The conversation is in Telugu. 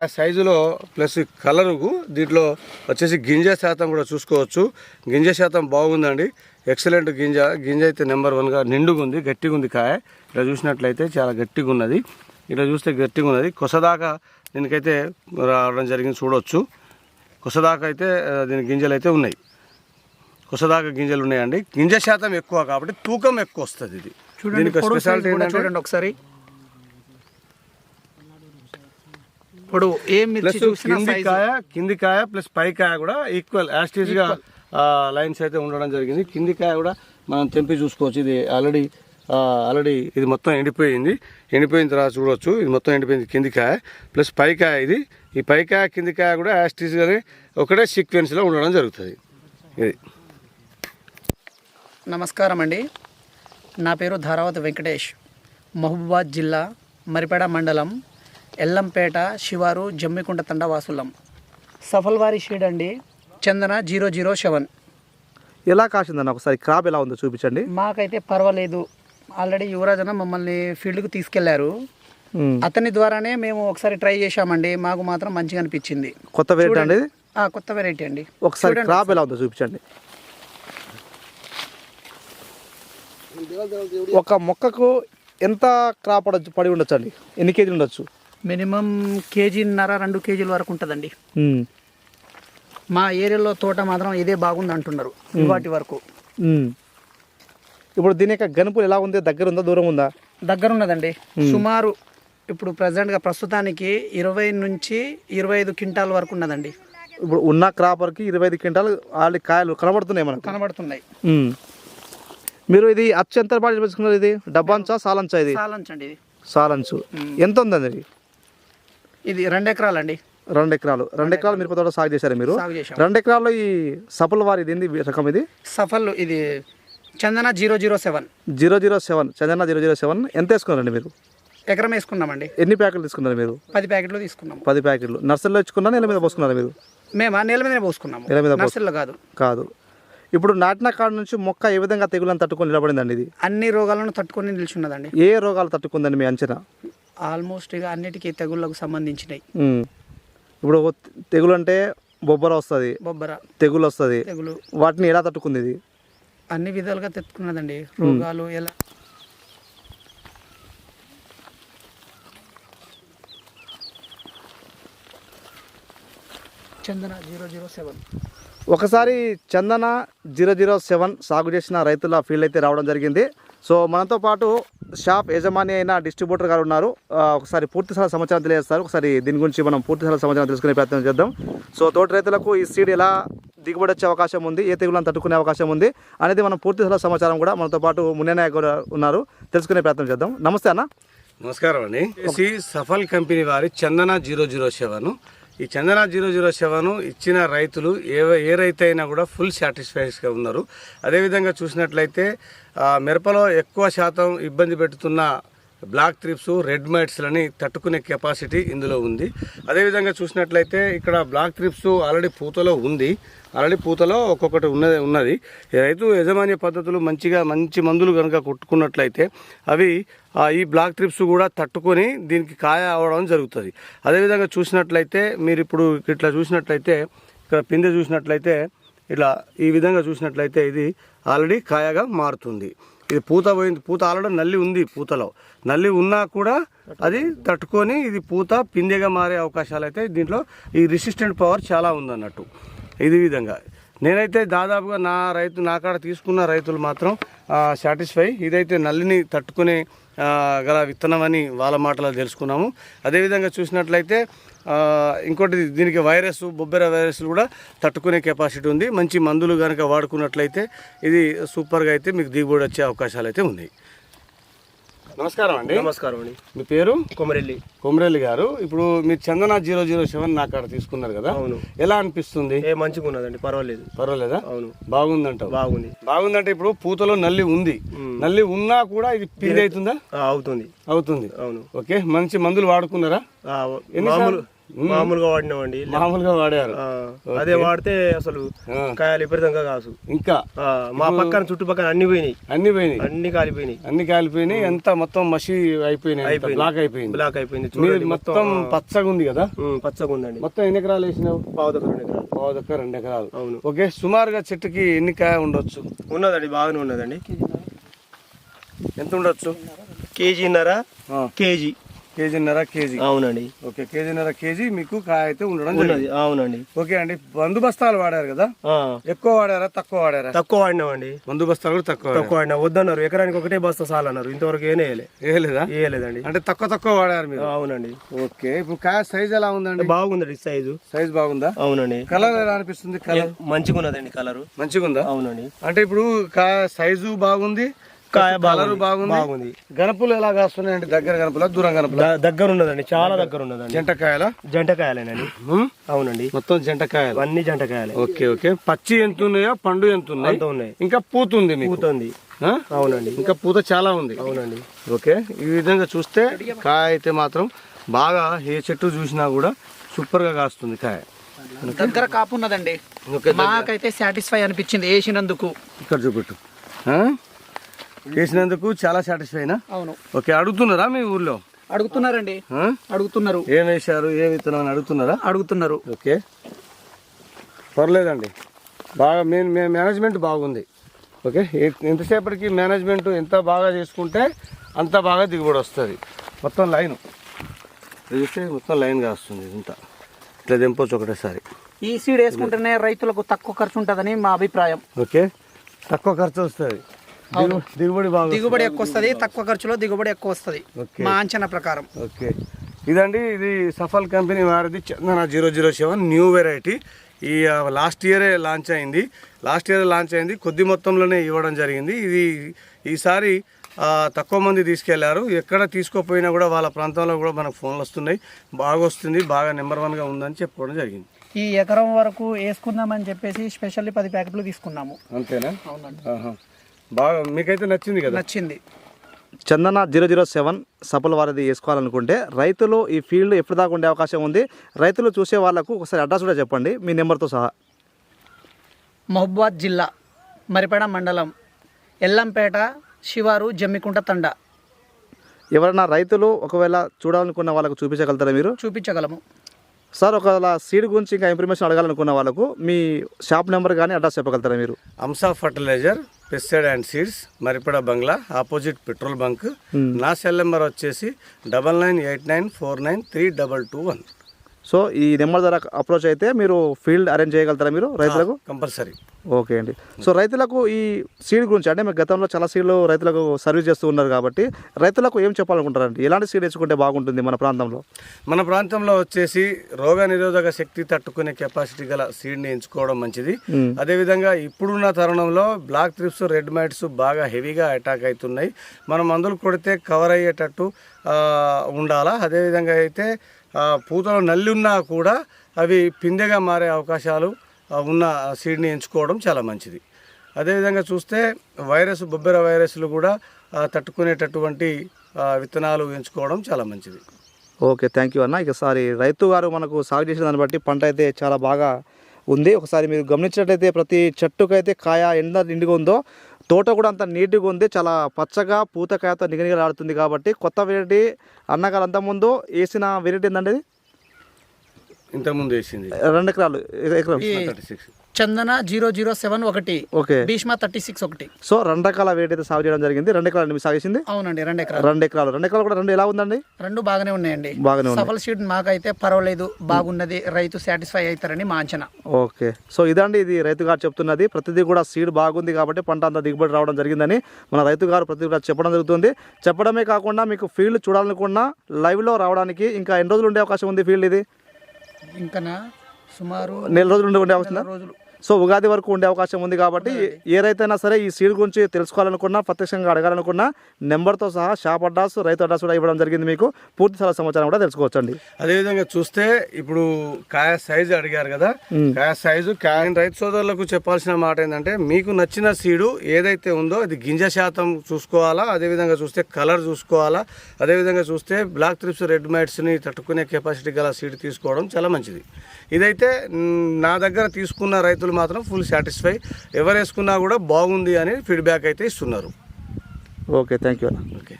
ఆ సైజులో ప్లస్ కలరుకు దీంట్లో వచ్చేసి గింజ శాతం కూడా చూసుకోవచ్చు. గింజ శాతం బాగుందండి, ఎక్సలెంట్ గింజ. గింజ అయితే నెంబర్ 1గా నిండుగా ఉంది, గట్టిగా ఉంది కాయ. ఇలా చూసినట్లయితే చాలా గట్టిగా ఉన్నది. ఇలా చూస్తే గట్టిగా ఉన్నది. కొసదాకా దీనికైతే రావడం జరిగింది, చూడవచ్చు. కొసదాకా అయితే దీని గింజలు అయితే ఉన్నాయి, కొసదాకా గింజలు ఉన్నాయండి. గింజ శాతం ఎక్కువ కాబట్టి తూకం ఎక్కువ వస్తుంది. ఇది దీనికి స్పెషాలిటీ చూడండి ఒకసారి. ఇప్పుడు కింది కాయ ప్లస్ పై కాయ కూడా ఈక్వల్ యాస్టీజ్గా లైన్స్ అయితే ఉండడం జరిగింది. కింది కాయ కూడా మనం తెంపి చూసుకోవచ్చు. ఇది ఆల్రెడీ ఇది మొత్తం ఎండిపోయిన తర్వాత చూడవచ్చు. ఇది మొత్తం ఎండిపోయింది కింది కాయ ప్లస్ పై కాయ. ఈ పై కాయ కింది కాయ కూడా యాస్టీజ్గానే ఒకటే సీక్వెన్స్లో ఉండడం జరుగుతుంది. ఇది నమస్కారం అండి, నా పేరు ధారావతి వెంకటేష్. మహబూబాబాద్ జిల్లా మరిపేడ మండలం ఎల్లంపేట శివారు జమ్మికుంట తండవాసులం. సఫల్వారి షీడ్ అండి, చందన 007. ఎలా కాసిందన్న ఒకసారి క్రాప్ ఎలా ఉందో చూపించండి. మాకైతే పర్వాలేదు. ఆల్రెడీ యువరాజ్ అన్న మమ్మల్ని ఫీల్డ్కి తీసుకెళ్లారు. అతని ద్వారానే మేము ఒకసారి ట్రై చేశామండి. మాకు మాత్రం మంచిగా అనిపించింది. కొత్త వెరైటీ అండి, కొత్త వెరైటీ అండి. ఒకసారి క్రాప్ ఎలా ఉందో చూపించండి. ఒక మొక్కకు ఎంత క్రాప్ పడి ఉండొచ్చు అండి? ఎన్ని కేజీలు ఉండొచ్చు? మినిమం 1.5 కేజీలు 2 కేజీల వరకు ఉంటుందండి. మా ఏరియాలో తోట మాత్రం ఇదే బాగుంది అంటున్నారు వాటి వరకు. ఇప్పుడు దీని యొక్క గనుపులు ఎలా ఉంది? దగ్గర ఉందా, దూరం ఉందా? దగ్గర ఉన్నదండి. సుమారు ఇప్పుడు ప్రస్తుతానికి 20 నుంచి 25 క్వింటాల్ వరకు ఉన్నదండి. ఇప్పుడు ఉన్న క్రాపర్కి 25 క్వింటాల్ ఆల్రెడీ కాయలు కనబడుతున్నాయి, మనకు కనబడుతున్నాయి. మీరు ఇది అచ్చు ఎంత బాగా పెంచుకున్నారు? ఇది డబ్బాంచా సాలంచా? ఇది సాలంచ్ అండి. ఇది సాలంచు ఎంత ఉందండి? ఇది 2 ఎకరాలు అండి. 2 ఎకరాలు. 2 ఎకరాలు మీరు తోట సాగు చేశారు మీరు? 2 ఎకరాల్లో ఈ సఫల్ వారి ఇది రకం ఇది సఫల్, ఇది చందన 007. 007 చందన 007 ఎంత వేసుకున్నారండి మీరు? ఎకరం వేసుకున్నామండి. ఎన్ని ప్యాకెట్లు తీసుకున్నారు మీరు? 10 ప్యాకెట్లు తీసుకున్నాం. 10 ప్యాకెట్లు నర్సరీలో ఇచ్చుకున్నా, నేల మీద పోసుకున్నారా మీరు? మేము నేల మీదనే పోసుకున్నాము, నేల మీద. నర్సరీలో కాదు. ఇప్పుడు నాటిన కాడ నుంచి మొక్క ఏ విధంగా తెగులను తట్టుకొని నిలబడిందండి? ఇది అన్ని రోగాలను తట్టుకొని నిల్చున్నదండి. ఏ రోగాలు తట్టుకుందండి మీ అంచనా? ఆల్మోస్ట్ ఇక అన్నిటికీ తెగుళ్ళకు సంబంధించినవి. ఇప్పుడు తెగులు అంటే బొబ్బర వస్తుంది, తెగులు వస్తుంది, వాటిని ఎలా తట్టుకుంది ఇది? అన్ని విధాలుగా తట్టుకున్నదండి. రోగాలు ఎలా చందన 007. ఒకసారి చందన 007 సాగు చేసిన రైతుల ఫీల్డ్ అయితే రావడం జరిగింది. సో మనతో పాటు షాప్ యజమాని అయిన డిస్ట్రిబ్యూటర్ గారు ఉన్నారు. ఒకసారి పూర్తిస్థాయి సమాచారం తెలియజేస్తారు. ఒకసారి దీని గురించి మనం పూర్తిస్థాయి సమాచారం తెలుసుకునే ప్రయత్నం చేద్దాం. సో తోటి రైతులకు ఈ సీడ్ ఎలా దిగుబడి వచ్చే అవకాశం ఉంది, ఏ తెగులను తట్టుకునే అవకాశం ఉంది అనేది మనం పూర్తిస్థాయి సమాచారం కూడా మనతో పాటు మున్నేనాయక్ కూడా ఉన్నారు, తెలుసుకునే ప్రయత్నం చేద్దాం. నమస్తే అన్న. నమస్కారం అండి. సఫల్ కంపెనీ వారి చందన 007. ఈ చందన 007 ఇచ్చిన రైతులు ఏ రైతు అయినా కూడా ఫుల్ సాటిస్ఫైడ్గా ఉన్నారు. అదేవిధంగా చూసినట్లయితే మిరపలో ఎక్కువ శాతం ఇబ్బంది పెడుతున్న బ్లాక్ త్రిప్స్, రెడ్ మైట్స్లని తట్టుకునే కెపాసిటీ ఇందులో ఉంది. అదేవిధంగా చూసినట్లయితే ఇక్కడ బ్లాక్ త్రిప్స్ ఆల్రెడీ పూతలో ఒక్కొక్కటి ఉన్నది. రైతు యజమాన్య పద్ధతులు మంచి మందులు కనుక కొట్టుకున్నట్లయితే అవి ఈ బ్లాక్ త్రిప్స్ కూడా తట్టుకొని దీనికి కాయ అవడం జరుగుతుంది. అదేవిధంగా చూసినట్లయితే మీరు ఇప్పుడు ఇట్లా చూసినట్లయితే ఇక్కడ పిందె చూసినట్లయితే ఇట్లా ఈ విధంగా చూసినట్లయితే ఇది ఆల్రెడీ కాయగా మారుతుంది. ఇది పూత ఆల్రెడీ నల్లి ఉంది, పూతలో నల్లి ఉన్నా కూడా అది తట్టుకొని ఇది పూత పిందెగా మారే అవకాశాలు అయితే దీంట్లో ఈ రెసిస్టెంట్ పవర్ చాలా ఉందన్నట్టు. ఇది విధంగా నేనైతే దాదాపుగా నా కాడ తీసుకున్న రైతులు మాత్రం సాటిస్ఫై. ఇదైతే నల్లిని తట్టుకునే గల విత్తనం అని వాళ్ళ మాటలో తెలుసుకున్నాము. అదేవిధంగా చూసినట్లయితే ఇంకోటి దీనికి బొబ్బెర వైరస్లు కూడా తట్టుకునే కెపాసిటీ ఉంది. మంచి మందులు కనుక వాడుకున్నట్లయితే ఇది సూపర్గా అయితే మీకు దిగుబడి వచ్చే అవకాశాలు అయితే ఉన్నాయి. నమస్కారం అండి. నమస్కారం అండి. మీ పేరు? కొమరెల్లి గారు. ఇప్పుడు మీరు చందన 007 నా కాడ తీసుకున్నారు కదా? అవును. ఎలా అనిపిస్తుంది? మంచిగా ఉన్నదండి, పర్వాలేదా? అవును. బాగుందంటే ఇప్పుడు పూతలో నల్లి ఉంది, నల్లి ఉన్నా కూడా ఇది పిండి అవుతుందా? అవుతుంది. అవును. ఓకే, మంచి మందులు వాడుకున్నారా? మామూలుగా వాడినామండి. మామూలుగా వాడారు. అదే వాడితే అసలు కాయలు విపరీతంగా కాసు. ఇంకా మా పక్కన చుట్టుపక్కల అన్ని పోయినాయి, అన్ని కాలిపోయినాయి. అన్ని కాలిపోయినాయి. ఎంత మొత్తం మసి అయిపోయినాయి, బ్లాక్ అయిపోయింది. బ్లాక్ అయిపోయింది. మీది మొత్తం పచ్చగా ఉంది కదా? పచ్చగా ఉందండి. మొత్తం ఎన్ని ఎకరాలు వేసినావు? పావుదొక్క 2 ఎకరాలు. పావుదొక్క 2 ఎకరాలు. అవును. ఓకే, సుమారుగా చెట్టుకి ఎన్ని కాయ ఉండొచ్చు? ఉన్నదండి, బాగానే ఉన్నదండి. ఎంత ఉండొచ్చు? కేజీన్నర కేజీ. కేజీన్నర కేజీ. అవునండి. ఓకే, కేజీన్నర కేజీ మీకు కాయ అయితే ఉండడం ఉన్నది. జరిగింది. అవునండి. ఓకే అండి, మందు బస్తాలు వాడారు కదా? ఎక్కువ వాడారా తక్కువ వాడారా? తక్కువ వాడినామండి. మందు బస్తాలు కూడా తక్కువ వాడినా. వద్దన్నారు, ఎకరానికి ఒకటే బస్తా చాలన్నారు. ఇంతవరకు వేయలేదా? వేయలేదండి. అంటే తక్కువ వాడారు మీరు? అవునండి. ఓకే, ఇప్పుడు కాయ సైజ్ ఎలా ఉందండి? బాగుందండి సైజు. సైజ్ బాగుందా? అవునండి. కలర్ ఎలా అనిపిస్తుంది? కలర్ మంచిగా ఉన్నదండి. కలర్ మంచిగా ఉందా? అవునండి. అంటే ఇప్పుడు కాయ సైజు బాగుంది, కాయ కలర్ బాగుంది. గణపులు ఎలా కాస్తున్నాయండి? దగ్గర గణపుల, దూరం గణపుల? దగ్గర ఉన్నదండి, చాలా దగ్గర ఉన్నదండి. జంటకాయలేనండి. అవునండి, మొత్తం జంటకాయలు, అన్ని జంటకాయలు. Okay okay. పచ్చి ఎంత ఉన్నాయో, పండు ఎంత ఉన్నాయి? ఇంకా పూత ఉంది. అవునండి, ఇంకా పూత చాలా ఉంది. అవునండి. ఓకే, ఈ విధంగా చూస్తే కాయ అయితే మాత్రం బాగా ఏ చెట్టు చూసినా కూడా సూపర్ గా కాస్తుంది కాయ. దగ్గర కాపు ఉన్నదండి. మాకైతే సాటిస్ఫై అనిపించింది వేసినందుకు. ఇక్కడ చూపెట్టు. వేసినందుకు చాలా సాటిస్ఫైనా? అవును. ఓకే, అడుగుతున్నారా మీ ఊర్లో? అడుగుతున్నారండి, అడుగుతున్నారు. ఏం వేశారు, ఏ విత్తనం అని అడుగుతున్నారు. ఓకే, పర్లేదండి, బాగా మేనేజ్మెంట్ బాగుంది. ఓకే, ఎంతసేపటికి మేనేజ్మెంట్ ఎంత బాగా చేసుకుంటే అంత బాగా దిగుబడి వస్తుంది. మొత్తం లైన్ చూస్తే మొత్తం లైన్గా వస్తుంది. ఇంత ఇట్లా దింపొచ్చు ఒకటేసారి. ఈ సీడ్ వేసుకుంటేనే రైతులకు తక్కువ ఖర్చు ఉంటుందని మా అభిప్రాయం. ఓకే, తక్కువ ఖర్చు వస్తుంది, దిగుబడి ఎక్కువ వస్తుంది. తక్కువ ఖర్చులో దిగుబడి ఎక్కువ వస్తుంది మా అంచనా ప్రకారం. ఓకే, ఇదండి, ఇది సఫల్ కంపెనీ వారిది చందన 007 న్యూ వెరైటీ. ఈ లాస్ట్ ఇయరే లాంచ్ అయింది. కొద్ది మొత్తంలోనే ఇవ్వడం జరిగింది. ఇది ఈసారి తక్కువ మంది తీసుకెళ్లారు. ఎక్కడ తీసుకోపోయినా కూడా వాళ్ళ ప్రాంతంలో కూడా మనకు ఫోన్లు వస్తున్నాయి. బాగా వస్తుంది, బాగా నెంబర్ 1గా ఉందని చెప్పుకోవడం జరిగింది. ఈ ఎకరం వరకు వేసుకుందామని చెప్పేసి స్పెషల్లీ 10 ప్యాకెట్లు తీసుకున్నాము. అంతేనా? అవునండి. బాగా మీకైతే నచ్చింది కదా? నచ్చింది. చందన 007 సఫల్ వారిది వేసుకోవాలనుకుంటే రైతులు ఈ ఫీల్డ్ ఎప్పుడు దాకా ఉండే అవకాశం ఉంది? రైతులు చూసే వాళ్ళకు ఒకసారి అడ్రస్ కూడా చెప్పండి, మీ నెంబర్తో సహా. మహబూబాద్ జిల్లా, మరిపేడ మండలం, ఎల్లంపేట శివారు, జమ్మికుంట తండా. ఎవరైనా రైతులు ఒకవేళ చూడాలనుకున్న వాళ్ళకు చూపించగలుగుతారా మీరు? చూపించగలము సార్. ఒకవేళ సీడ్ గురించి ఇంకా ఇన్ఫర్మేషన్ అడగాలనుకున్న వాళ్ళకు మీ షాప్ నెంబర్ కానీ అడ్రస్ చెప్పగలుగుతారా మీరు? Amsa fertilizer, pesticide and seeds, Maripeda Bangla, opposite petrol bunk. నా సెల్ నెంబర్ వచ్చేసి 9989493221. సో ఈ నెంబర్ ద్వారా అప్రోచ్ అయితే మీరు ఫీల్డ్ అరేంజ్ చేయగలుగుతారా మీరు రైతులకు? కంపల్సరీ. ఓకే అండి. సో రైతులకు ఈ సీడ్ గురించి, అంటే మీరు గతంలో చాలా సీడ్లు రైతులకు సర్వీస్ చేస్తూ ఉన్నారు కాబట్టి రైతులకు ఏం చెప్పాలనుకుంటారండి? ఎలాంటి సీడ్ వేసుకుంటే బాగుంటుంది మన ప్రాంతంలో? మన ప్రాంతంలో వచ్చేసి రోగ నిరోధక శక్తి తట్టుకునే కెపాసిటీ గల సీడ్ని ఎంచుకోవడం మంచిది. అదేవిధంగా ఇప్పుడున్న తరుణంలో బ్లాక్ థ్రిప్స్, రెడ్ మైట్స్ బాగా హెవీగా అటాక్ అవుతున్నాయి. మనం మందులు కొడితే కవర్ అయ్యేటట్టు ఉండాలా. అదేవిధంగా అయితే పూతలో నల్లి ఉన్నా కూడా అవి పిందెగా మారే అవకాశాలు ఉన్న సీడ్ని ఎంచుకోవడం చాలా మంచిది. అదేవిధంగా చూస్తే బొబ్బెర వైరస్లు కూడా తట్టుకునేటటువంటి విత్తనాలు ఎంచుకోవడం చాలా మంచిది. ఓకే, థ్యాంక్ యూ అన్న. ఒకసారి రైతు గారు మనకు సాగు చేసిన దాన్ని బట్టి పంట అయితే చాలా బాగా ఉంది. ఒకసారి మీరు గమనించినట్లయితే ప్రతి చెట్టుకైతే కాయ ఎంత నిండుగా ఉందో, తోట కూడా అంత నీట్గా ఉంది. చాలా పచ్చగా పూతకాయతో నిగనిగలాడుతుంది. కాబట్టి కొత్త వెరైటీ అన్నగారు అంతకుముందు వేసిన వెరైటీ ఏంటంటే ఇంతకుముందు వేసింది 2 ఎకరాలు ఎకరం చందన 007 ఒకటి, ఓకే, భీష్మ 36 ఒకటి. సో 2 రకాల వెరైటీ అయితే సాగు చేయడం జరిగింది. 2 ఎకరాలు మీరు సాగేసింది? అవునండి, 2 ఎకరాలు. 2 ఎకరాలు కూడా 2 ఎలా ఉందండి? 2 బాగానే ఉన్నాయండి. బాగానే ఉంది. సఫల్ సీడ్ మాకైతే పర్వాలేదు, బాగున్నది. రైతు సాటిస్ఫై అవుతారని మా అంచనా. ఓకే, సో ఇదండి, ఇది రైతు గారు చెప్తున్నది. ప్రతిదీ కూడా సీడ్ బాగుంది కాబట్టి పంట అంతా దిగుబడి రావడం జరిగిందని మన రైతు గారు ప్రతి చెప్పడం జరుగుతుంది. చెప్పడమే కాకుండా మీకు ఫీల్డ్ చూడాలనుకున్నా లైవ్లో రావడానికి ఇంకా ఎన్ని రోజులు ఉండే అవకాశం ఉంది? ఫీల్డ్ ఇది ఇంకా సుమారు నెల రోజులు ఉండే అవకాశం. సో ఉగాది వరకు ఉండే అవకాశం ఉంది కాబట్టి ఏ రైతైనా సరే ఈ సీడ్ గురించి తెలుసుకోవాలనుకున్నా, ప్రత్యక్షంగా అడగాలనుకున్నా నెంబర్తో సహా షాప్ అడ్రస్, రైతు అడ్రస్ కూడా ఇవ్వడం జరిగింది. మీకు పూర్తి సమాచారం కూడా తెలుసుకోవచ్చండి. అదేవిధంగా చూస్తే ఇప్పుడు కాయ సైజు అడిగారు కదా, కాయ సైజు రైతు సోదరులకు చెప్పాల్సిన మాట ఏంటంటే మీకు నచ్చిన సీడు ఏదైతే ఉందో అది గింజ శాతం చూసుకోవాలా, అదేవిధంగా చూస్తే కలర్ చూసుకోవాలా, అదేవిధంగా చూస్తే బ్లాక్ త్రిప్స్, రెడ్ మైట్స్ని తట్టుకునే కెపాసిటీ గల సీడ్ తీసుకోవడం చాలా మంచిది. ఇదైతే నా దగ్గర తీసుకున్న రైతులు మాత్రం ఫుల్ సాటిస్ఫై, ఎవరు వేసుకున్నా కూడా బాగుంది అని ఫీడ్బ్యాక్ అయితే ఇస్తున్నారు. Okay, thank you. ఓకే.